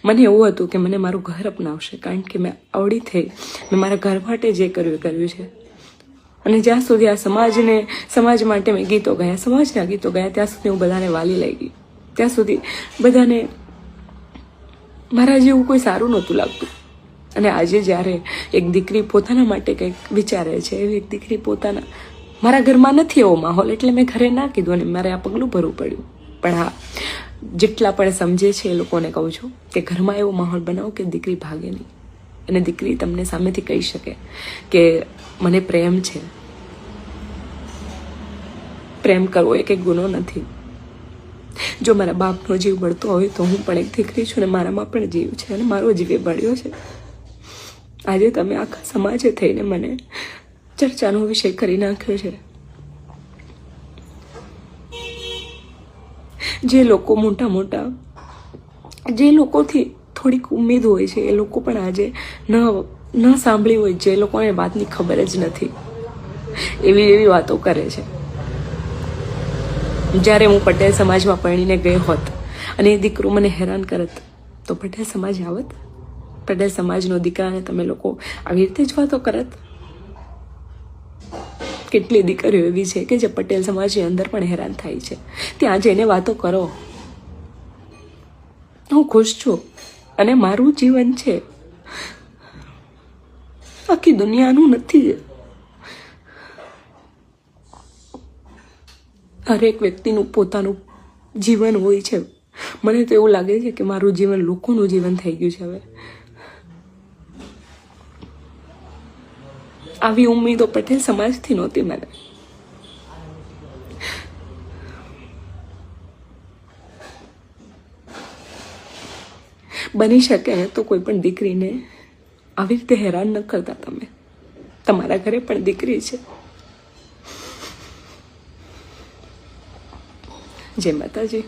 મને એવું હતું કે મને મારું ઘર અપનાવશે, કારણ કે મેં આવડી થઈ, મેં મારા ઘર માટે જે કર્યું છે. અને જ્યાં સુધી આ સમાજ માટે મેં ગીતો ગાયા, સમાજના ગીતો ગાયા, ત્યાં સુધી હું બધાને વાલી લઈ ગઈ. ત્યાં સુધી બધાને મારા જેવું કોઈ સારું નહોતું લાગતું. અને આજે જ્યારે એક દીકરી પોતાના માટે કંઈક વિચારે છે, એવી એક દીકરી મારા ઘરમાં નથી એવો માહોલ, એટલે મેં ઘરે ના કીધું અને મારે આ પગલું ભરવું પડ્યું. પણ હા, જેટલા પણ સમજે છે એ લોકોને કહું છું કે ઘરમાં એવો માહોલ બનાવો કે દીકરી ભાગે નહીં, અને દીકરી તમને સામેથી કહી શકે કે મને પ્રેમ છે. પ્રેમ કરવો એક ગુનો નથી. જો મારા બાપનો જીવ બળતો હોય તો હું પણ એક દીકરી છું અને મારામાં પણ જીવ છે, અને મારો જીવ એ બળ્યો છે. આજે તમે આખા સમાજે થઈને મને ચર્ચાનો વિષય કરી નાખ્યો છે. જે લોકો મોટા જે લોકોથી થોડીક ઉમ્મીદ હોય છે, એ લોકો પણ આજે ન સાંભળી હોય, જે લોકોને વાતની ખબર જ નથી, એવી વાતો કરે છે. જ્યારે હું પટેલ સમાજમાં પરણીને ગઈ હોત અને એ દીકરો મને હેરાન કરત તો પટેલ સમાજ આવત? પટેલ સમાજનો દીકરાને તમે લોકો આવી રીતે જ વાતો કરત? કેટલી દીકરીઓ એવી છે કે જે પટેલ સમાજની અંદર પણ હેરાન થાય છે. ત્યાં જઈને વાતો કરો. હું ખુશ છું અને મારું જીવન છે, આખી દુનિયાનું નથી. હરેક વ્યક્તિનું પોતાનું જીવન હોય છે. મને તો એવું લાગે છે કે મારું જીવન લોકોનું જીવન થઈ ગયું છે. હવે આવી ઉમ્મીદો પટેલ સમાજથી નહોતી મને. બની શકે તો કોઈ પણ દીકરીને આવી રીતે હેરાન ન કરતા. તમે તમારા ઘરે પણ દીકરી છે. જય માતાજી.